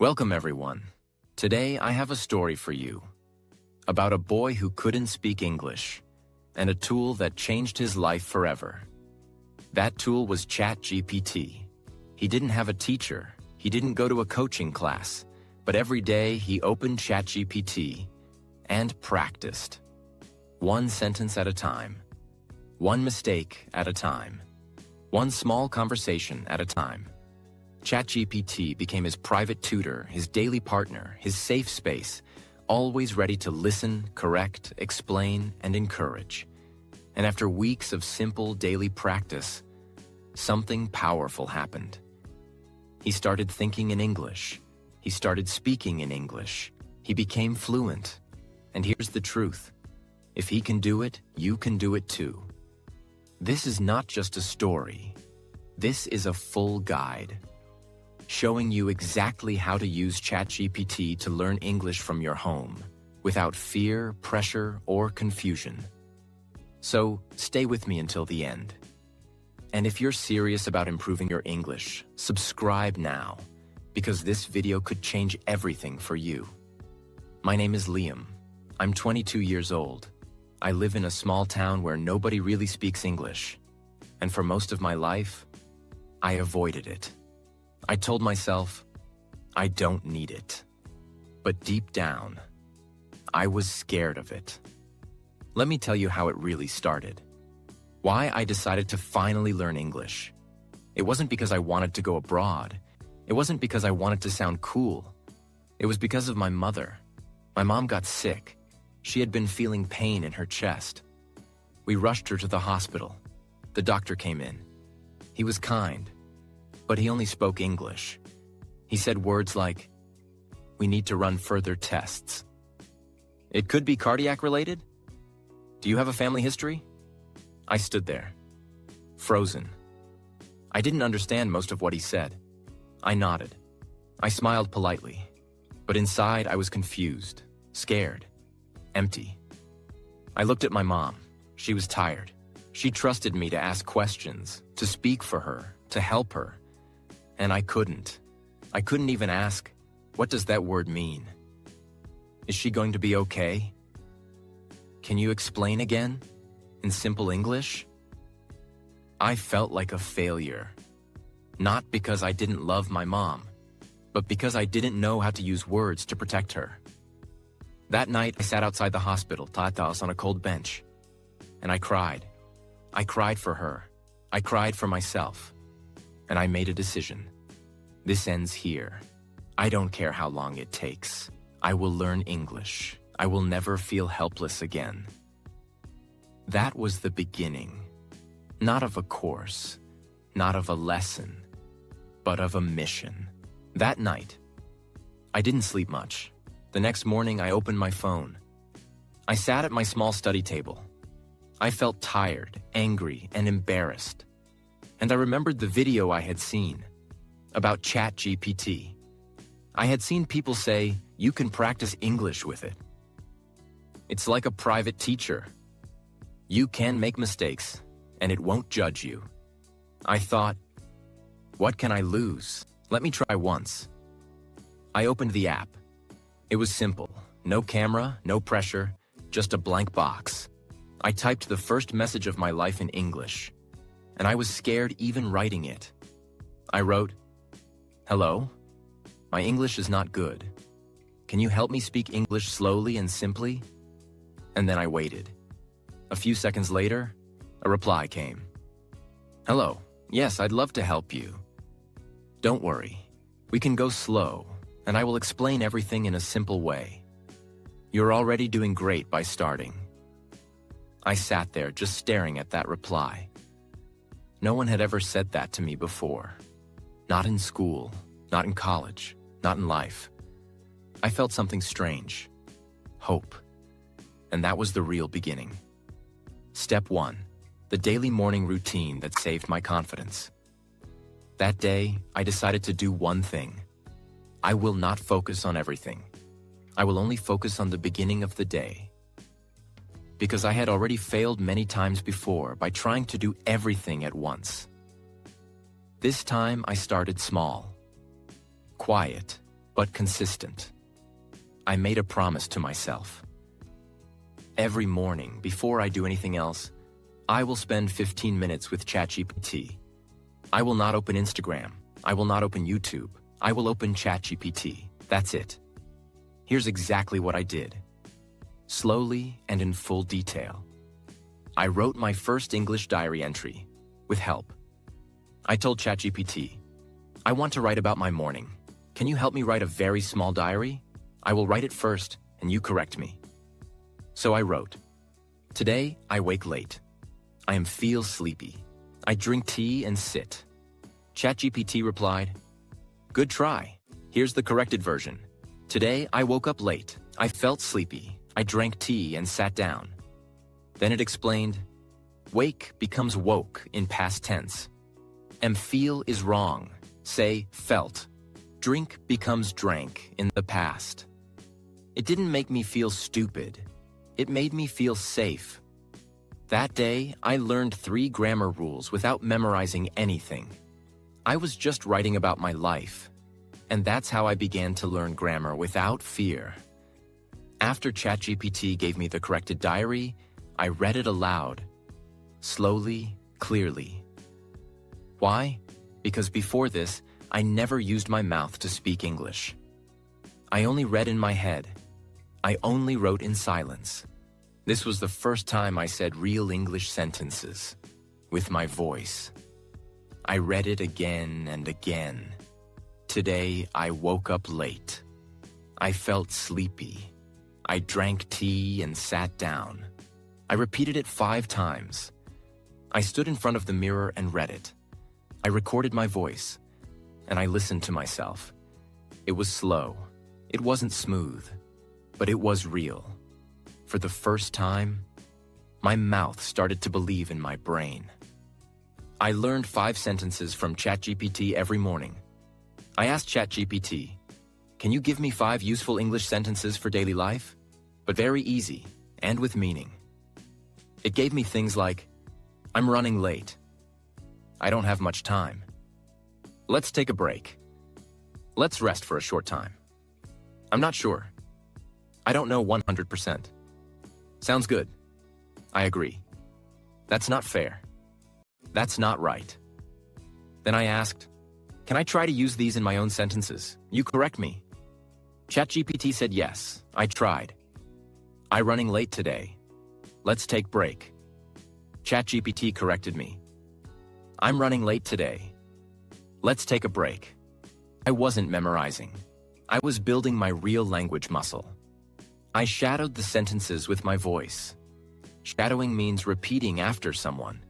Welcome, everyone. Today, I have a story for you about a boy who couldn't speak English and a tool that changed his life forever. That tool was ChatGPT. He didn't have a teacher. He didn't go to a coaching class. But every day, he opened ChatGPT and practiced. One sentence at a time. One mistake at a time. One small conversation at a time. ChatGPT became his private tutor, his daily partner, his safe space, always ready to listen, correct, explain, and encourage. And after weeks of simple daily practice, something powerful happened. He started thinking in English. He started speaking in English. He became fluent. And here's the truth. If he can do it, you can do it too. This is not just a story. This is a full guide, showing you exactly how to use ChatGPT to learn English from your home, without fear, pressure, or confusion. So, stay with me until the end. And if you're serious about improving your English, subscribe now, because this video could change everything for you. My name is Liam. I'm 22 years old. I live in a small town where nobody really speaks English. And for most of my life, I avoided it. I told myself, I don't need it. But deep down, I was scared of it. Let me tell you how it really started. Why I decided to finally learn English. It wasn't because I wanted to go abroad. It wasn't because I wanted to sound cool. It was because of my mother. My mom got sick. She had been feeling pain in her chest. We rushed her to the hospital. The doctor came in. He was kind, but he only spoke English. He said words like, "We need to run further tests." It could be cardiac related? Do you have a family history? I stood there, frozen. I didn't understand most of what he said. I nodded. I smiled politely, but inside I was confused, scared, empty. I looked at my mom. She was tired. She trusted me to ask questions, to speak for her, to help her. And I couldn't. I couldn't even ask, what does that word mean? Is she going to be okay? Can you explain again? In simple English? I felt like a failure. Not because I didn't love my mom, but because I didn't know how to use words to protect her. That night, I sat outside the hospital, tatas on a cold bench, and I cried. I cried for her. I cried for myself. And I made a decision. This ends here. I don't care how long it takes. I will learn English. I will never feel helpless again. That was the beginning. Not of a course, not of a lesson, but of a mission. That night, I didn't sleep much. The next morning, I opened my phone. I sat at my small study table. I felt tired, angry, and embarrassed. And I remembered the video I had seen about ChatGPT. I had seen people say, you can practice English with it. It's like a private teacher. You can make mistakes, and it won't judge you. I thought, what can I lose? Let me try once. I opened the app. It was simple. No camera, no pressure, just a blank box. I typed the first message of my life in English, and I was scared even writing it. I wrote, "Hello? My English is not good. Can you help me speak English slowly and simply?" And then I waited. A few seconds later, a reply came. "Hello. Yes, I'd love to help you. Don't worry. We can go slow, and I will explain everything in a simple way. You're already doing great by starting." I sat there just staring at that reply. No one had ever said that to me before. Not in school, not in college, not in life. I felt something strange. Hope. And that was the real beginning. Step 1. The daily morning routine that saved my confidence. That day, I decided to do one thing. I will not focus on everything. I will only focus on the beginning of the day. Because I had already failed many times before by trying to do everything at once. This time I started small. Quiet, but consistent. I made a promise to myself. Every morning, before I do anything else, I will spend 15 minutes with ChatGPT. I will not open Instagram. I will not open YouTube. I will open ChatGPT. That's it. Here's exactly what I did. Slowly and in full detail. I wrote my first English diary entry, with help. I told ChatGPT, I want to write about my morning. Can you help me write a very small diary? I will write it first, and you correct me. So I wrote, today I wake late. I feel sleepy. I drink tea and sit. ChatGPT replied, good try. Here's the corrected version. Today I woke up late. I felt sleepy. I drank tea and sat down. Then it explained, wake becomes woke in past tense. Feel is wrong. Say felt. Drink becomes drank in the past. It didn't make me feel stupid. It made me feel safe. That day, I learned 3 grammar rules without memorizing anything. I was just writing about my life. And that's how I began to learn grammar without fear. After ChatGPT gave me the corrected diary, I read it aloud. Slowly, clearly. Why? Because before this, I never used my mouth to speak English. I only read in my head. I only wrote in silence. This was the first time I said real English sentences, with my voice. I read it again and again. Today, I woke up late. I felt sleepy. I drank tea and sat down. I repeated it 5 times. I stood in front of the mirror and read it. I recorded my voice, and I listened to myself. It was slow. It wasn't smooth, but it was real. For the first time, my mouth started to believe in my brain. I learned 5 sentences from ChatGPT every morning. I asked ChatGPT, can you give me 5 useful English sentences for daily life? But very easy, and with meaning. It gave me things like, I'm running late. I don't have much time. Let's take a break. Let's rest for a short time. I'm not sure. I don't know 100%. Sounds good. I agree. That's not fair. That's not right. Then I asked, can I try to use these in my own sentences? You correct me. ChatGPT said yes, I tried. I running late today. Let's take break. ChatGPT corrected me. I'm running late today. Let's take a break. I wasn't memorizing. I was building my real language muscle. I shadowed the sentences with my voice. Shadowing means repeating after someone.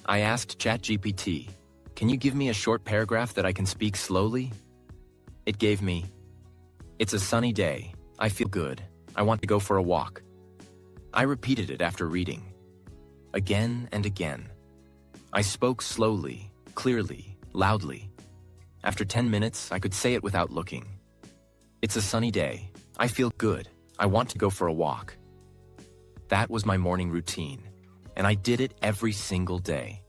I asked ChatGPT, can you give me a short paragraph that I can speak slowly? It gave me, it's a sunny day. I feel good. I want to go for a walk. I repeated it after reading. Again and again. I spoke slowly, clearly, loudly. After 10 minutes, I could say it without looking. It's a sunny day. I feel good. I want to go for a walk. That was my morning routine, and I did it every single day.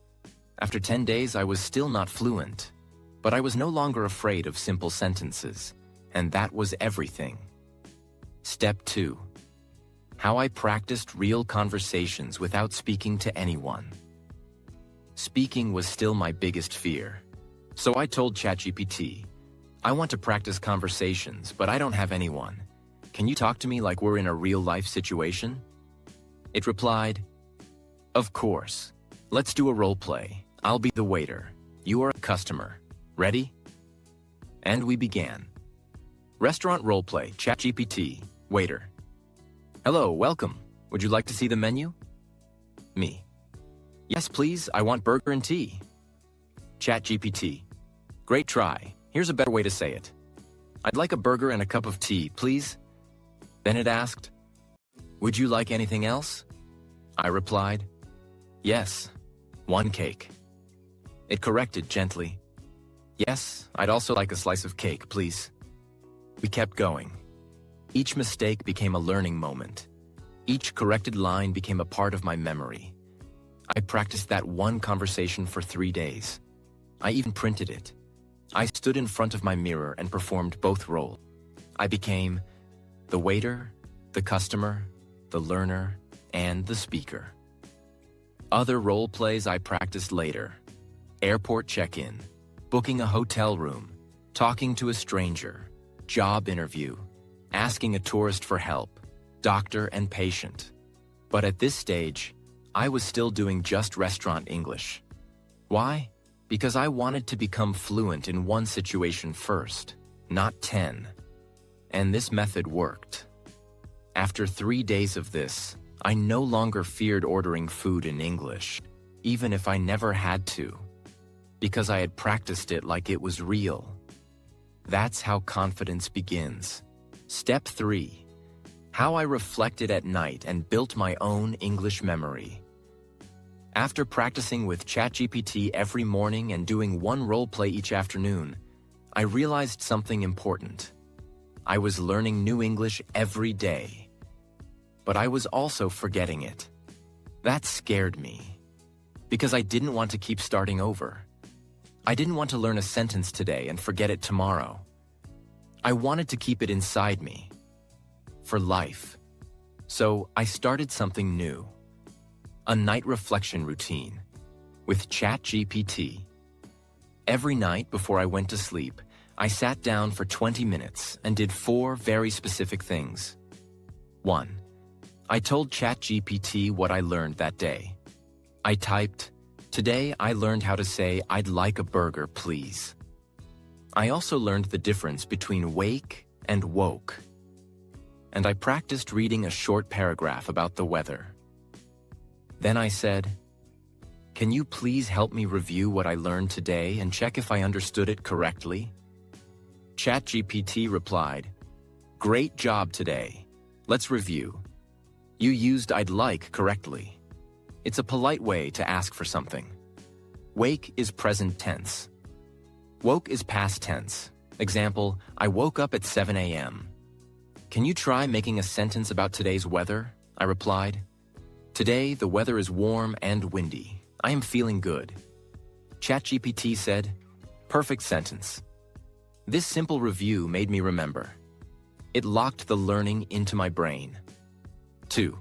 After 10 days, I was still not fluent, but I was no longer afraid of simple sentences, and that was everything. Step 2. How I practiced real conversations without speaking to anyone. Speaking was still my biggest fear. So I told ChatGPT, I want to practice conversations, but I don't have anyone. Can you talk to me like we're in a real-life situation? It replied, of course. Let's do a role play. I'll be the waiter. You are a customer. Ready? And we began. Restaurant role play, ChatGPT, waiter. Hello, welcome. Would you like to see the menu? Me. Yes, please. I want burger and tea. ChatGPT. Great try. Here's a better way to say it. I'd like a burger and a cup of tea, please. Then it asked, would you like anything else? I replied, yes, 1 cake. It corrected gently. Yes, I'd also like a slice of cake, please. We kept going. Each mistake became a learning moment. Each corrected line became a part of my memory. I practiced that one conversation for 3 days. I even printed it. I stood in front of my mirror and performed both roles. I became the waiter, the customer, the learner, and the speaker. Other role plays I practiced later: airport check-in, booking a hotel room, talking to a stranger, job interview, asking a tourist for help, doctor and patient. But at this stage, I was still doing just restaurant English. Why? Because I wanted to become fluent in one situation first, not 10. And this method worked. After 3 days of this, I no longer feared ordering food in English, even if I never had to, because I had practiced it like it was real. That's how confidence begins. Step 3. How I reflected at night and built my own English memory. After practicing with ChatGPT every morning and doing one role play each afternoon, I realized something important. I was learning new English every day, but I was also forgetting it. That scared me, because I didn't want to keep starting over. I didn't want to learn a sentence today and forget it tomorrow. I wanted to keep it inside me, for life. So I started something new. A night reflection routine with ChatGPT. Every night before I went to sleep, I sat down for 20 minutes and did 4 very specific things. 1. I told ChatGPT what I learned that day. I typed, "Today I learned how to say I'd like a burger, please." I also learned the difference between wake and woke. And I practiced reading a short paragraph about the weather. Then I said, "Can you please help me review what I learned today and check if I understood it correctly?" ChatGPT replied, "Great job today. Let's review. You used 'I'd like' correctly. It's a polite way to ask for something. Wake is present tense. Woke is past tense. Example, I woke up at 7 a.m. Can you try making a sentence about today's weather?" I replied. "Today, the weather is warm and windy. I am feeling good." ChatGPT said, "Perfect sentence." This simple review made me remember. It locked the learning into my brain. 2.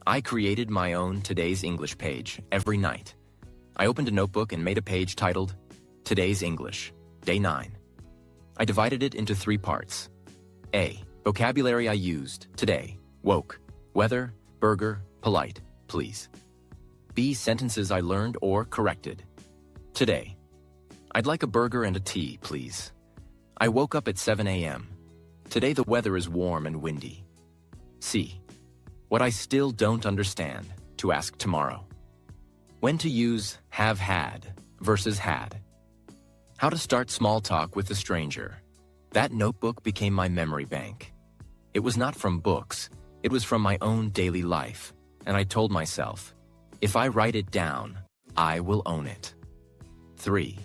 I created my own Today's English page every night. I opened a notebook and made a page titled, Today's English, Day 9. I divided it into 3 parts. A. Vocabulary I used today: woke, weather, burger, polite, please. B. Sentences I learned or corrected. Today, I'd like a burger and a tea, please. I woke up at 7 a.m. Today the weather is warm and windy. C. What I still don't understand, to ask tomorrow. When to use have had versus had. How to start small talk with a stranger. That notebook became my memory bank. It was not from books, it was from my own daily life. And I told myself, if I write it down, I will own it. 3.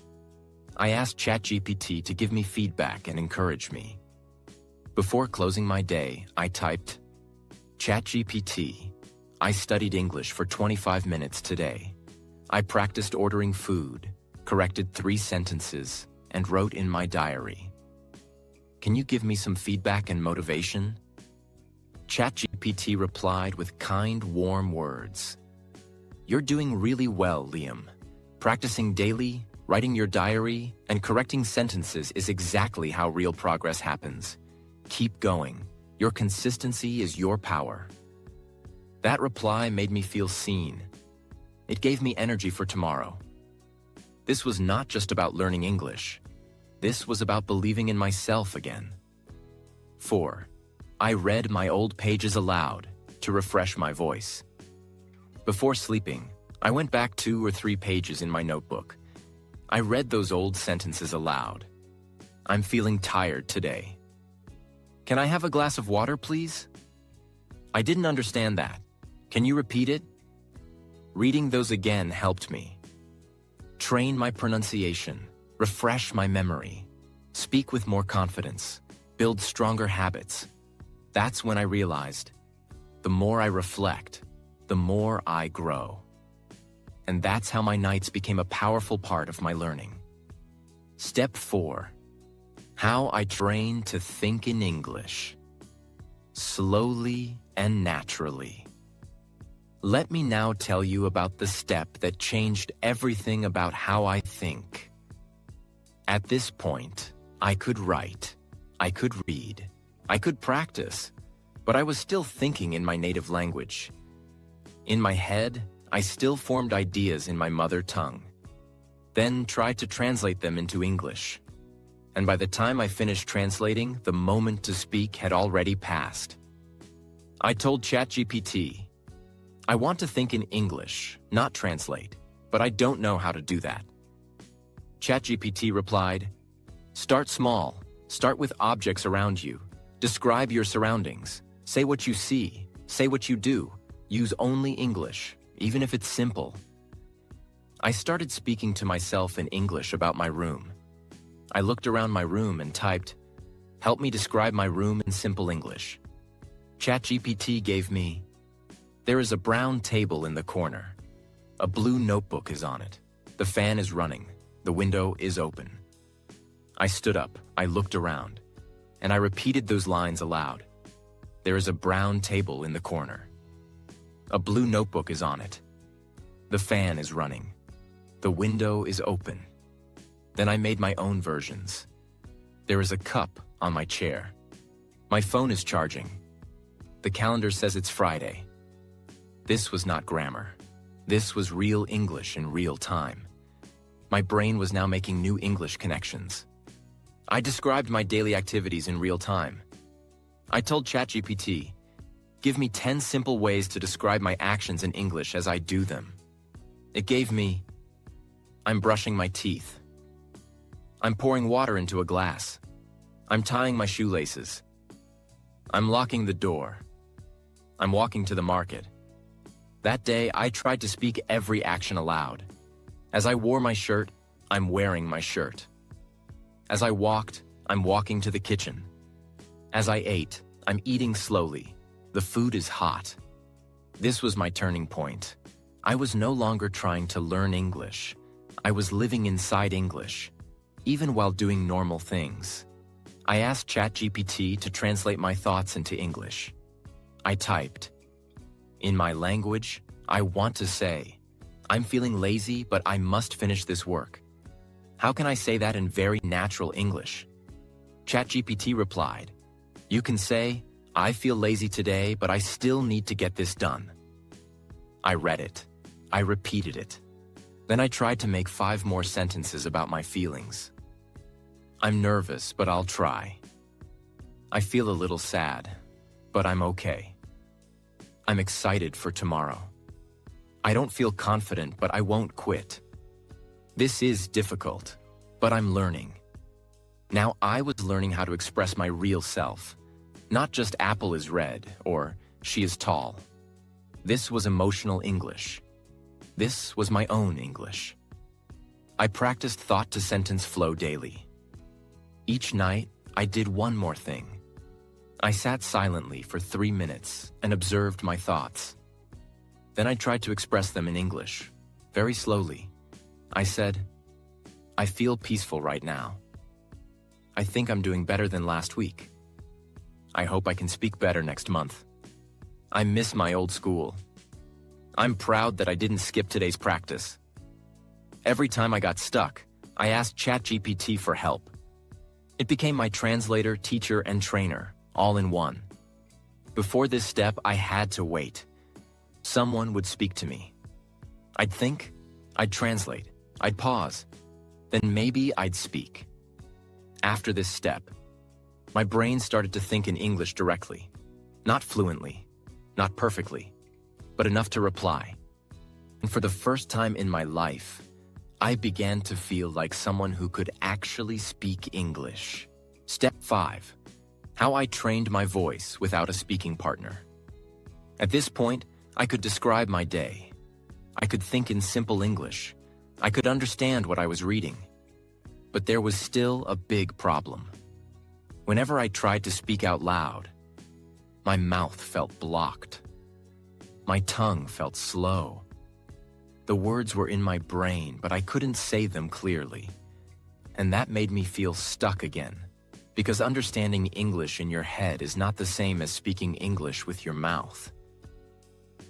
I asked ChatGPT to give me feedback and encourage me. Before closing my day, I typed, ChatGPT, I studied English for 25 minutes today. I practiced ordering food, corrected 3 sentences, and wrote in my diary. Can you give me some feedback and motivation? ChatGPT replied with kind, warm words. You're doing really well, Liam. Practicing daily, writing your diary, and correcting sentences is exactly how real progress happens. Keep going. Your consistency is your power. That reply made me feel seen. It gave me energy for tomorrow. This was not just about learning English. This was about believing in myself again. 4. I read my old pages aloud to refresh my voice. Before sleeping, I went back 2 or 3 pages in my notebook. I read those old sentences aloud. I'm feeling tired today. Can I have a glass of water, please? I didn't understand that. Can you repeat it? Reading those again helped me. Train my pronunciation, refresh my memory, speak with more confidence, build stronger habits. That's when I realized, the more I reflect, the more I grow. And that's how my nights became a powerful part of my learning. Step 4. How I train to think in English. Slowly and naturally. Let me now tell you about the step that changed everything about how I think. At this point, I could write, I could read, I could practice, but I was still thinking in my native language. In my head, I still formed ideas in my mother tongue, then tried to translate them into English. And by the time I finished translating, the moment to speak had already passed. I told ChatGPT, I want to think in English, not translate, but I don't know how to do that. ChatGPT replied, start small, start with objects around you, describe your surroundings, say what you see, say what you do, use only English, even if it's simple. I started speaking to myself in English about my room. I looked around my room and typed, help me describe my room in simple English. ChatGPT gave me, there is a brown table in the corner. A blue notebook is on it. The fan is running. The window is open. I stood up, I looked around, and I repeated those lines aloud. There is a brown table in the corner. A blue notebook is on it. The fan is running. The window is open. Then I made my own versions. There is a cup on my chair. My phone is charging. The calendar says it's Friday. This was not grammar. This was real English in real time. My brain was now making new English connections. I described my daily activities in real time. I told ChatGPT, give me 10 simple ways to describe my actions in English as I do them. It gave me, I'm brushing my teeth. I'm pouring water into a glass. I'm tying my shoelaces. I'm locking the door. I'm walking to the market. That day, I tried to speak every action aloud. As I wore my shirt, I'm wearing my shirt. As I walked, I'm walking to the kitchen. As I ate, I'm eating slowly. The food is hot. This was my turning point. I was no longer trying to learn English. I was living inside English, even while doing normal things. I asked ChatGPT to translate my thoughts into English. I typed, in my language, I want to say, I'm feeling lazy, but I must finish this work. How can I say that in very natural English? ChatGPT replied, you can say, I feel lazy today, but I still need to get this done. I read it. I repeated it. Then I tried to make 5 more sentences about my feelings. I'm nervous, but I'll try. I feel a little sad, but I'm okay. I'm excited for tomorrow. I don't feel confident, but I won't quit. This is difficult, but I'm learning. Now I was learning how to express my real self, not just apple is red or she is tall. This was emotional English. This was my own English. I practiced thought-to-sentence flow daily. Each night, I did one more thing. I sat silently for 3 minutes and observed my thoughts. Then I tried to express them in English, very slowly. I said, I feel peaceful right now. I think I'm doing better than last week. I hope I can speak better next month. I miss my old school. I'm proud that I didn't skip today's practice. Every time I got stuck, I asked ChatGPT for help. It became my translator, teacher, and trainer, all in one. Before this step, I had to wait. Someone would speak to me. I'd think, I'd translate, I'd pause, then maybe I'd speak. After this step, my brain started to think in English directly, not fluently, not perfectly, but enough to reply. And for the first time in my life, I began to feel like someone who could actually speak English. Step 5. How I trained my voice without a speaking partner. At this point, I could describe my day. I could think in simple English. I could understand what I was reading. But there was still a big problem. Whenever I tried to speak out loud, my mouth felt blocked. My tongue felt slow. The words were in my brain, but I couldn't say them clearly. And that made me feel stuck again, because understanding English in your head is not the same as speaking English with your mouth.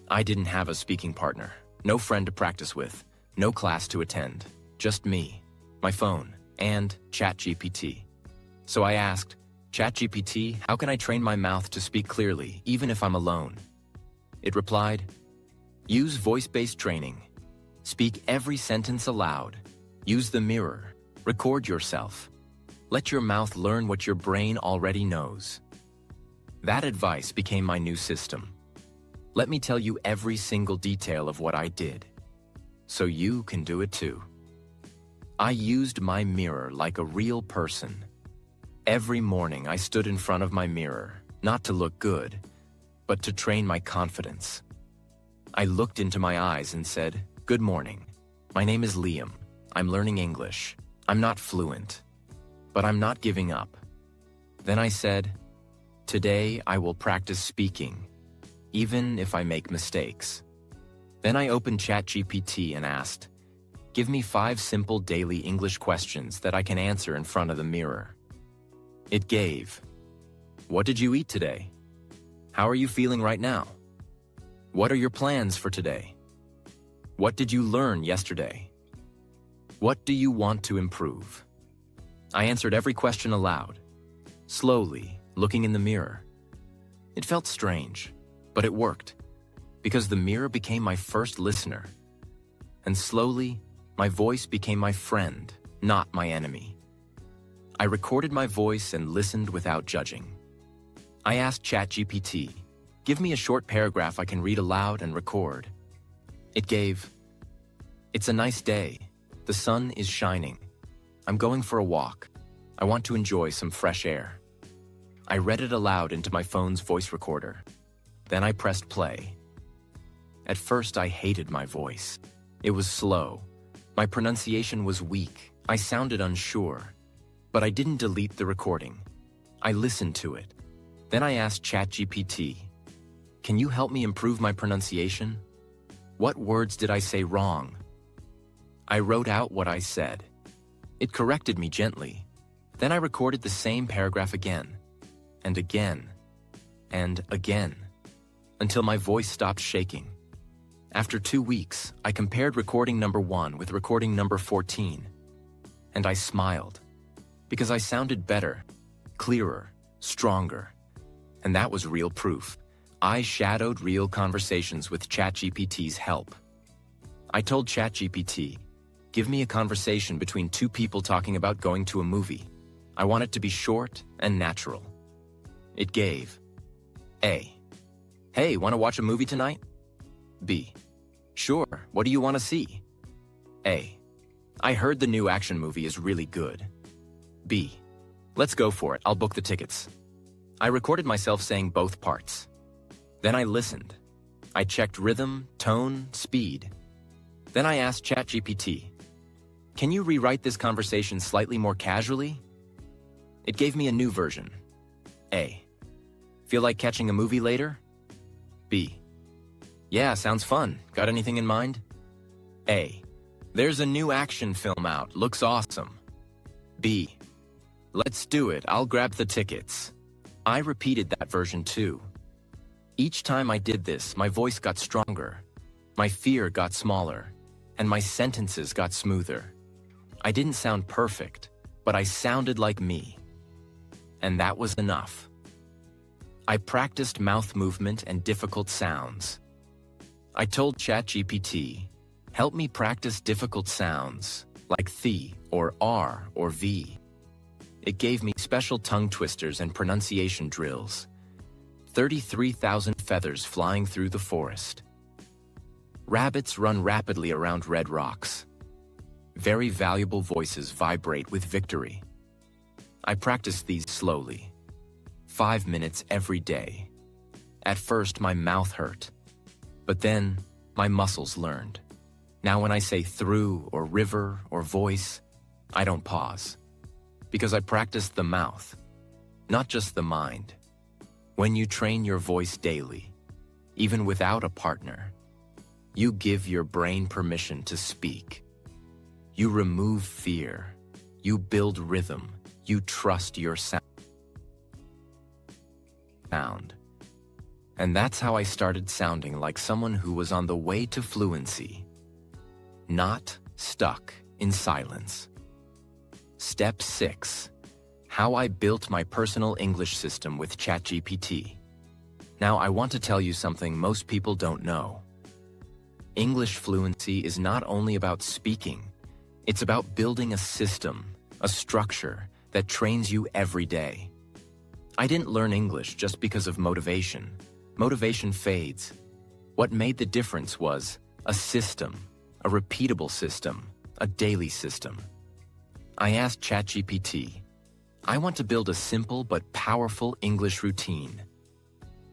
I didn't have a speaking partner, no friend to practice with, no class to attend, just me, my phone, and ChatGPT. So I asked, ChatGPT, how can I train my mouth to speak clearly, even if I'm alone? It replied, use voice-based training. Speak every sentence aloud. Use the mirror. Record yourself. Let your mouth learn what your brain already knows. That advice became my new system. Let me tell you every single detail of what I did, so you can do it too. I used my mirror like a real person. Every morning I stood in front of my mirror, not to look good, but to train my confidence. I looked into my eyes and said, "Good morning. My name is Liam. I'm learning English. I'm not fluent, but I'm not giving up." Then I said, "Today I will practice speaking, even if I make mistakes." Then I opened ChatGPT and asked, "Give me 5 simple daily English questions that I can answer in front of the mirror." It gave, "What did you eat today? How are you feeling right now? What are your plans for today? What did you learn yesterday? What do you want to improve?" I answered every question aloud, slowly, looking in the mirror. It felt strange, but it worked, because the mirror became my first listener. And slowly, my voice became my friend, not my enemy. I recorded my voice and listened without judging. I asked ChatGPT, "Give me a short paragraph I can read aloud and record." It gave, "It's a nice day. The sun is shining. I'm going for a walk. I want to enjoy some fresh air." I read it aloud into my phone's voice recorder. Then I pressed play. At first, I hated my voice. It was slow. My pronunciation was weak. I sounded unsure. But I didn't delete the recording. I listened to it. Then I asked ChatGPT, "Can you help me improve my pronunciation? What words did I say wrong?" I wrote out what I said. It corrected me gently. Then I recorded the same paragraph again, and again, and again, until my voice stopped shaking. After 2 weeks, I compared recording number 1 with recording number 14, and I smiled, because I sounded better, clearer, stronger, and that was real proof. I shadowed real conversations with ChatGPT's help. I told ChatGPT, "Give me a conversation between 2 people talking about going to a movie. I want it to be short and natural." It gave, A, "Hey, want to watch a movie tonight?" B, "Sure, what do you want to see?" A, "I heard the new action movie is really good." B, "Let's go for it, I'll book the tickets." I recorded myself saying both parts. Then I listened. I checked rhythm, tone, speed. Then I asked ChatGPT, "Can you rewrite this conversation slightly more casually?" It gave me a new version. A, "Feel like catching a movie later?" B, "Yeah, sounds fun. Got anything in mind?" A, "There's a new action film out. Looks awesome." B, "Let's do it. I'll grab the tickets." I repeated that version too. Each time I did this, my voice got stronger, my fear got smaller, and my sentences got smoother. I didn't sound perfect, but I sounded like me. And that was enough. I practiced mouth movement and difficult sounds. I told ChatGPT, "Help me practice difficult sounds, like th or r or v." It gave me special tongue twisters and pronunciation drills. 33,000 feathers flying through the forest. Rabbits run rapidly around red rocks. Very valuable voices vibrate with victory. I practiced these slowly. 5 minutes every day. At first, my mouth hurt. But then, my muscles learned. Now when I say through or river or voice, I don't pause. Because I practiced the mouth, not just the mind. When you train your voice daily, even without a partner, you give your brain permission to speak. You remove fear. You build rhythm. You trust your sound. And that's how I started sounding like someone who was on the way to fluency, not stuck in silence. Step 6. How I built my personal English system with ChatGPT. Now, I want to tell you something most people don't know. English fluency is not only about speaking, it's about building a system, a structure that trains you every day. I didn't learn English just because of motivation. Motivation fades. What made the difference was a system, a repeatable system, a daily system. I asked ChatGPT, I want to build a simple but powerful English routine.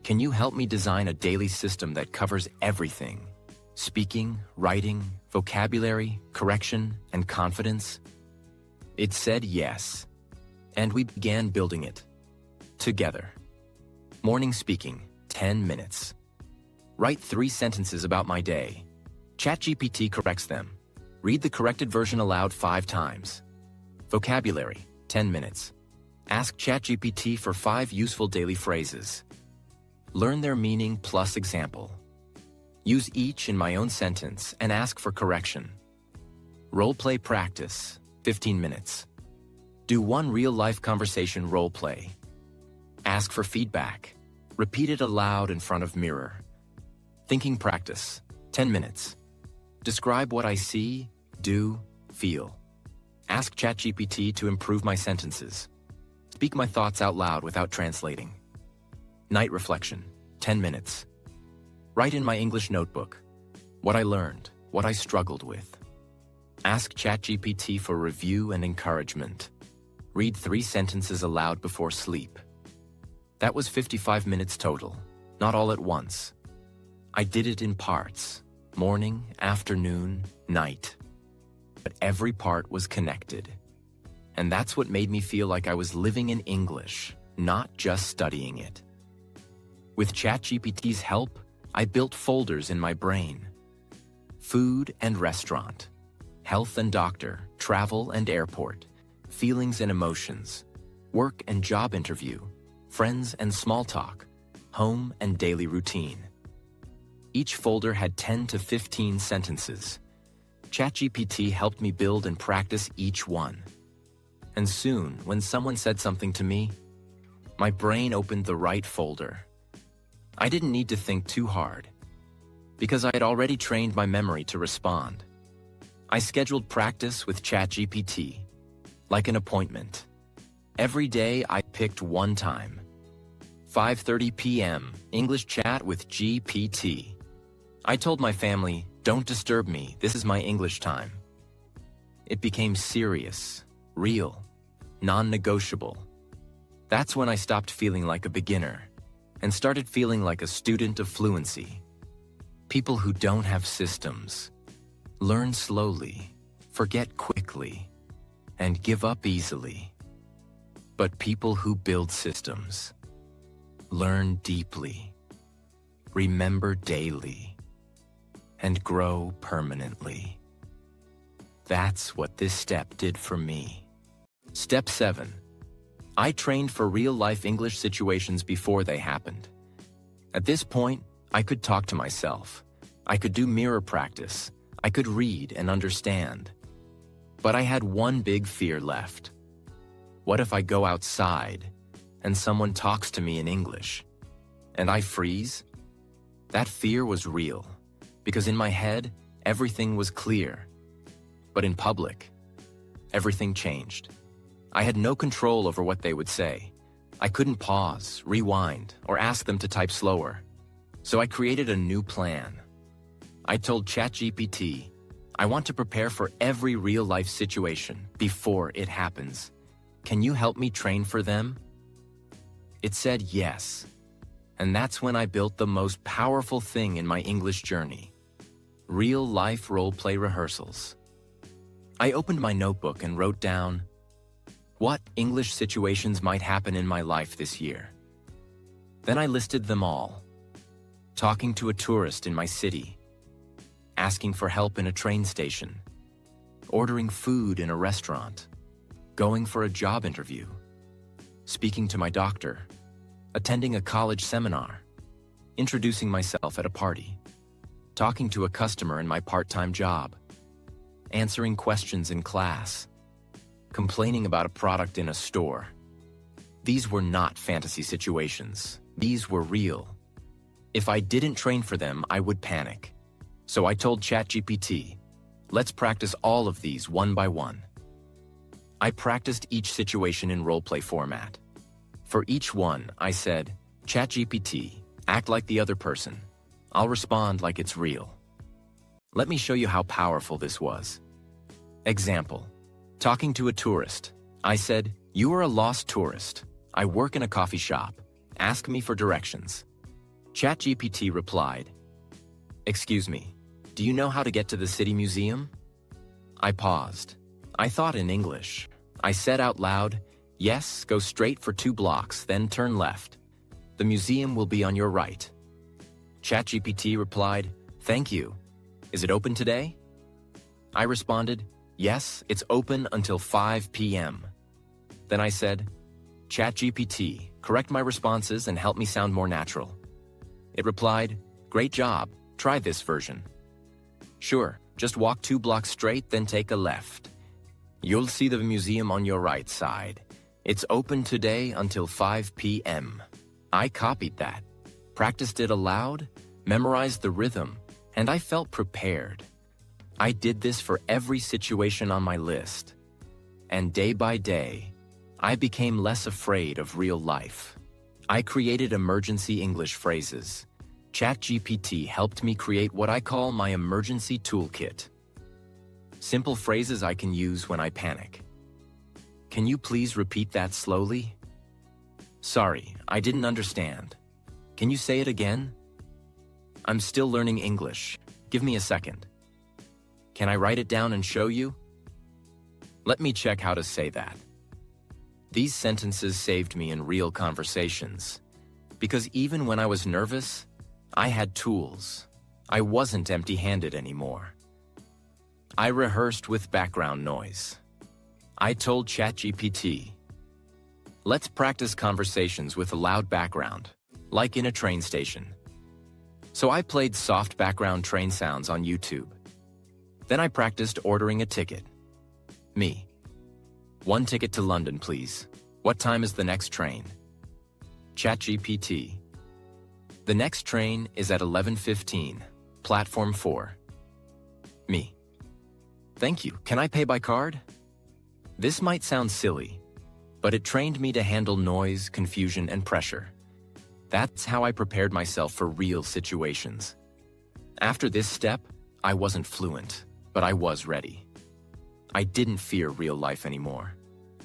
Can you help me design a daily system that covers everything? Speaking, writing, vocabulary, correction, and confidence? It said yes, and we began building it. Together. Morning speaking, 10 minutes. Write 3 sentences about my day. ChatGPT corrects them. Read the corrected version aloud 5 times. Vocabulary, 10 minutes. Ask ChatGPT for 5 useful daily phrases. Learn their meaning plus example. Use each in my own sentence and ask for correction. Role play practice, 15 minutes. Do 1 real-life conversation role play. Ask for feedback. Repeat it aloud in front of mirror. Thinking practice, 10 minutes. Describe what I see, do, feel. Ask ChatGPT to improve my sentences. Speak my thoughts out loud without translating. Night reflection, 10 minutes. Write in my English notebook what I learned, what I struggled with. Ask ChatGPT for review and encouragement. Read 3 sentences aloud before sleep. That was 55 minutes total, not all at once. I did it in parts, morning, afternoon, night. But every part was connected. And that's what made me feel like I was living in English, not just studying it. With ChatGPT's help, I built folders in my brain. Food and restaurant, health and doctor, travel and airport, feelings and emotions, work and job interview, friends and small talk, home and daily routine. Each folder had 10 to 15 sentences. ChatGPT helped me build and practice each one. And soon, when someone said something to me, my brain opened the right folder. I didn't need to think too hard, because I had already trained my memory to respond. I scheduled practice with ChatGPT, like an appointment. Every day I picked one time. 5:30 p.m., English chat with GPT. I told my family, don't disturb me, this is my English time. It became serious, real, non-negotiable. That's when I stopped feeling like a beginner and started feeling like a student of fluency. People who don't have systems learn slowly, forget quickly, and give up easily. But people who build systems learn deeply, remember daily, and grow permanently. That's what this step did for me. Step 7. I trained for real-life English situations before they happened. At this point, I could talk to myself. I could do mirror practice. I could read and understand. But I had one big fear left. What if I go outside and someone talks to me in English and I freeze? That fear was real, because in my head, everything was clear. But in public, everything changed. I had no control over what they would say. I couldn't pause, rewind, or ask them to type slower. So I created a new plan. I told ChatGPT, I want to prepare for every real-life situation before it happens. Can you help me train for them? It said yes. And that's when I built the most powerful thing in my English journey: real-life role-play rehearsals. I opened my notebook and wrote down what English situations might happen in my life this year. Then I listed them all. Talking to a tourist in my city, asking for help in a train station, ordering food in a restaurant, going for a job interview, speaking to my doctor, attending a college seminar, introducing myself at a party, talking to a customer in my part-time job, answering questions in class, complaining about a product in a store. These were not fantasy situations. These were real. If I didn't train for them, I would panic. So I told ChatGPT, let's practice all of these one by one. I practiced each situation in role-play format. For each one, I said, ChatGPT, act like the other person. I'll respond like it's real. Let me show you how powerful this was. Example, talking to a tourist. I said, you are a lost tourist. I work in a coffee shop. Ask me for directions. ChatGPT replied, excuse me, do you know how to get to the city museum? I paused. I thought in English. I said out loud, yes, go straight for 2 blocks, then turn left. The museum will be on your right. ChatGPT replied, thank you. Is it open today? I responded, yes, it's open until 5 p.m. Then I said, ChatGPT, correct my responses and help me sound more natural. It replied, great job, try this version. Sure, just walk 2 blocks straight, then take a left. You'll see the museum on your right side. It's open today until 5 p.m. I copied that, practiced it aloud, memorized the rhythm, and I felt prepared. I did this for every situation on my list. And day by day, I became less afraid of real life. I created emergency English phrases. ChatGPT helped me create what I call my emergency toolkit. Simple phrases I can use when I panic. Can you please repeat that slowly? Sorry, I didn't understand. Can you say it again? I'm still learning English. Give me a second. Can I write it down and show you? Let me check how to say that. These sentences saved me in real conversations. Because even when I was nervous, I had tools. I wasn't empty-handed anymore. I rehearsed with background noise. I told ChatGPT, let's practice conversations with a loud background, like in a train station. So I played soft background train sounds on YouTube. Then I practiced ordering a ticket. Me. 1 ticket to London, please. What time is the next train? ChatGPT. The next train is at 11:15, platform 4. Me. Thank you. Can I pay by card? This might sound silly, but it trained me to handle noise, confusion, and pressure. That's how I prepared myself for real situations. After this step, I wasn't fluent, but I was ready. I didn't fear real life anymore,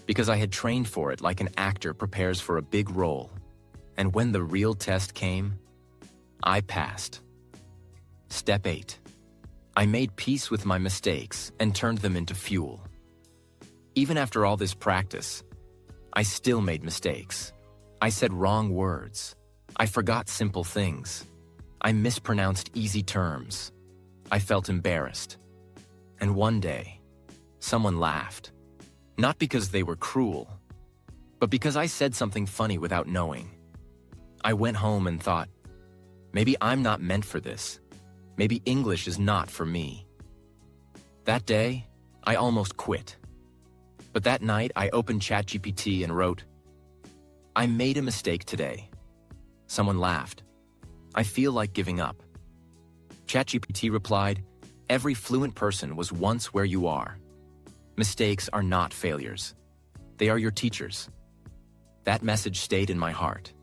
because I had trained for it like an actor prepares for a big role. And when the real test came, I passed. Step 8. I made peace with my mistakes and turned them into fuel. Even after all this practice, I still made mistakes. I said wrong words. I forgot simple things. I mispronounced easy terms. I felt embarrassed. And one day, someone laughed. Not because they were cruel, but because I said something funny without knowing. I went home and thought, maybe I'm not meant for this. Maybe English is not for me. That day, I almost quit. But that night, I opened ChatGPT and wrote, I made a mistake today. Someone laughed. I feel like giving up. ChatGPT replied, every fluent person was once where you are. Mistakes are not failures. They are your teachers. That message stayed in my heart.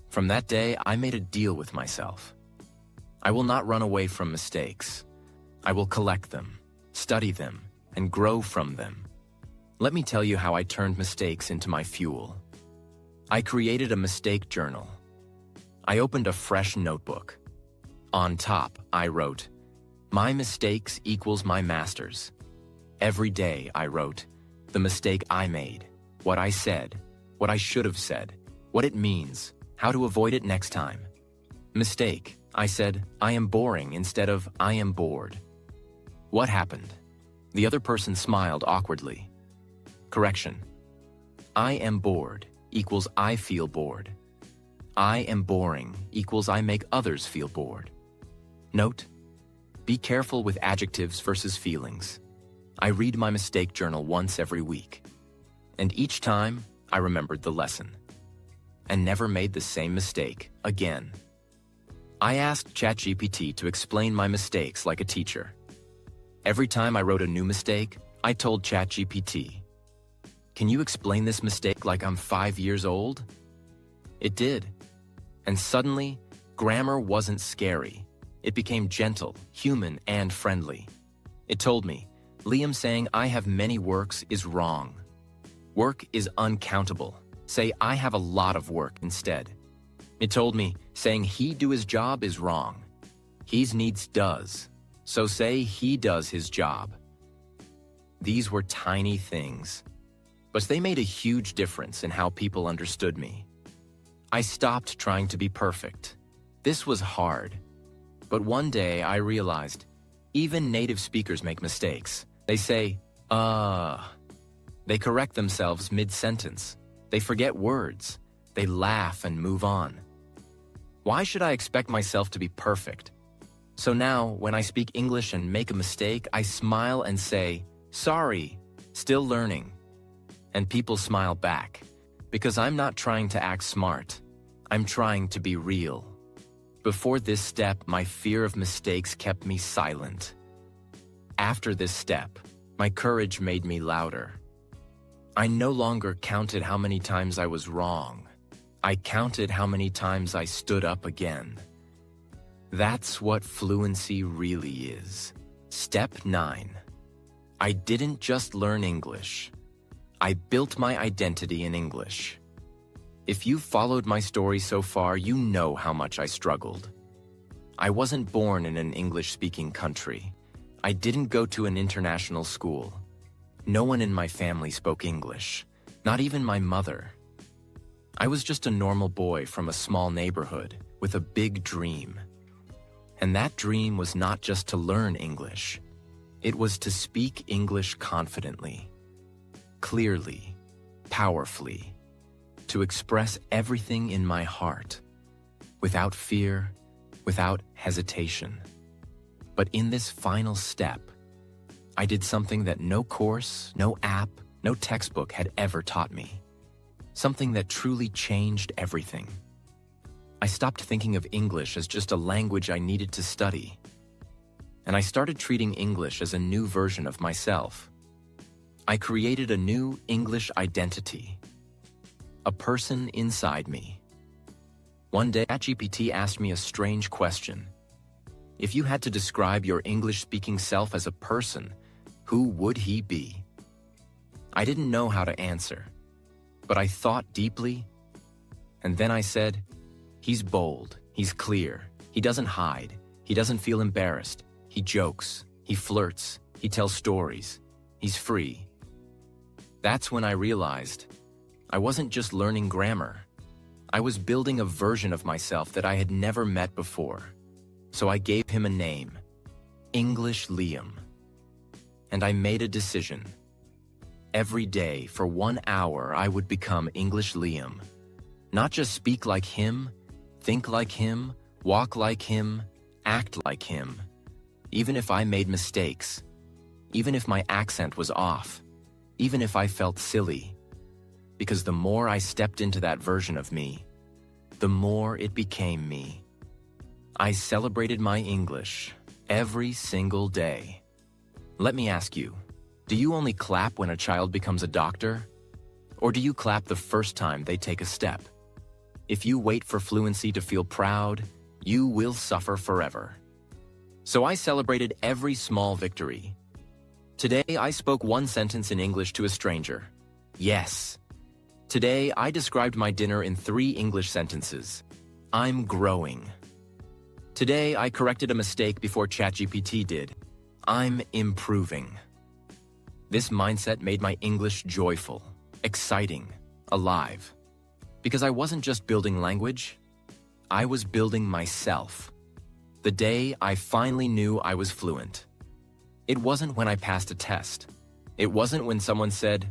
From that day, I made a deal with myself. I will not run away from mistakes. I will collect them, study them, and grow from them. Let me tell you how I turned mistakes into my fuel. I created a mistake journal. I opened a fresh notebook. On top, I wrote, my mistakes equals my masters. Every day, I wrote, the mistake I made, what I said, what I should have said, what it means, how to avoid it next time. Mistake, I said, I am boring instead of I am bored. What happened? The other person smiled awkwardly. Correction. I am bored equals I feel bored. I am boring equals I make others feel bored. Note: be careful with adjectives versus feelings. I read my mistake journal once every week, and each time I remembered the lesson and never made the same mistake again. I asked ChatGPT to explain my mistakes like a teacher. Every time I wrote a new mistake, I told ChatGPT, "Can you explain this mistake like I'm 5 years old?" It did. And suddenly, grammar wasn't scary. It became gentle, human, and friendly. It told me, "Liam saying I have many works is wrong. Work is uncountable. Say I have a lot of work instead." It told me, "Saying he do his job is wrong. He's needs does. So say he does his job." These were tiny things, but they made a huge difference in how people understood me. I stopped trying to be perfect. This was hard. But one day I realized, even native speakers make mistakes. They say, They correct themselves mid-sentence. They forget words. They laugh and move on. Why should I expect myself to be perfect? So now, when I speak English and make a mistake, I smile and say, "Sorry, still learning." And people smile back, because I'm not trying to act smart. I'm trying to be real. Before this step, my fear of mistakes kept me silent. After this step, my courage made me louder. I no longer counted how many times I was wrong. I counted how many times I stood up again. That's what fluency really is. Step 9. I didn't just learn English. I built my identity in English. If you've followed my story so far, you know how much I struggled. I wasn't born in an English-speaking country. I didn't go to an international school. No one in my family spoke English, not even my mother. I was just a normal boy from a small neighborhood with a big dream. And that dream was not just to learn English. It was to speak English confidently, clearly, powerfully, to express everything in my heart, without fear, without hesitation. But in this final step, I did something that no course, no app, no textbook had ever taught me. Something that truly changed everything. I stopped thinking of English as just a language I needed to study. And I started treating English as a new version of myself. I created a new English identity. A person inside me. One day, ChatGPT asked me a strange question. If you had to describe your English-speaking self as a person, who would he be? I didn't know how to answer, but I thought deeply, and then I said, "He's bold, he's clear, he doesn't hide, he doesn't feel embarrassed, he jokes, he flirts, he tells stories, he's free." That's when I realized I wasn't just learning grammar. I was building a version of myself that I had never met before. So I gave him a name, English Liam. And I made a decision. Every day for 1 hour I would become English Liam. Not just speak like him, think like him, walk like him, act like him. Even if I made mistakes, even if my accent was off, even if I felt silly. Because the more I stepped into that version of me, the more it became me. I celebrated my English every single day. Let me ask you, do you only clap when a child becomes a doctor? Or do you clap the first time they take a step? If you wait for fluency to feel proud, you will suffer forever. So I celebrated every small victory. Today, I spoke one sentence in English to a stranger. Yes. Today, I described my dinner in 3 English sentences. I'm growing. Today, I corrected a mistake before ChatGPT did. I'm improving. This mindset made my English joyful, exciting, alive. Because I wasn't just building language, I was building myself. The day I finally knew I was fluent. It wasn't when I passed a test. It wasn't when someone said,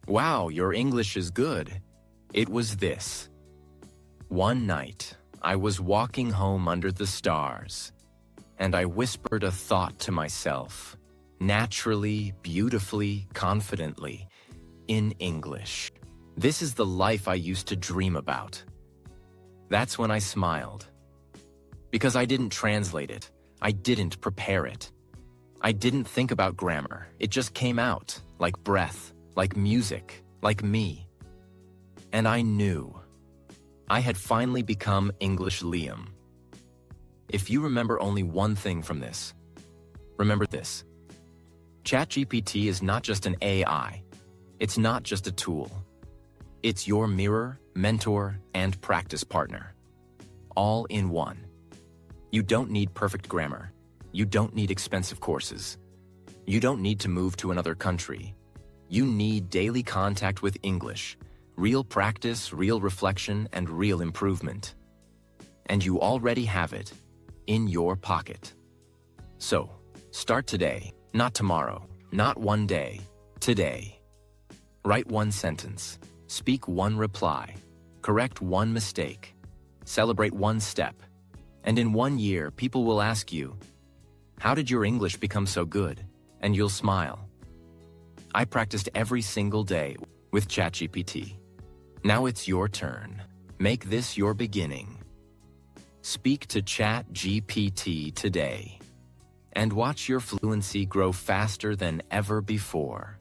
Wow, your English is good. It was this. One night, I was walking home under the stars, and I whispered a thought to myself, naturally, beautifully, confidently, in English. This is the life I used to dream about. That's when I smiled. Because I didn't translate it. I didn't prepare it. I didn't think about grammar. It just came out, like breath, like music, like me. And I knew. I had finally become English Liam. If you remember only one thing from this, remember this. ChatGPT is not just an AI. It's not just a tool. It's your mirror, mentor, and practice partner. All in one. You don't need perfect grammar. You don't need expensive courses. You don't need to move to another country. You need daily contact with English, real practice, real reflection, and real improvement. And you already have it in your pocket. So, start today, not tomorrow, not one day, today. Write one sentence, speak one reply, correct one mistake, celebrate one step, and in 1 year, people will ask you, how did your English become so good? And you'll smile. I practiced every single day with ChatGPT. Now it's your turn. Make this your beginning. Speak to ChatGPT today and watch your fluency grow faster than ever before.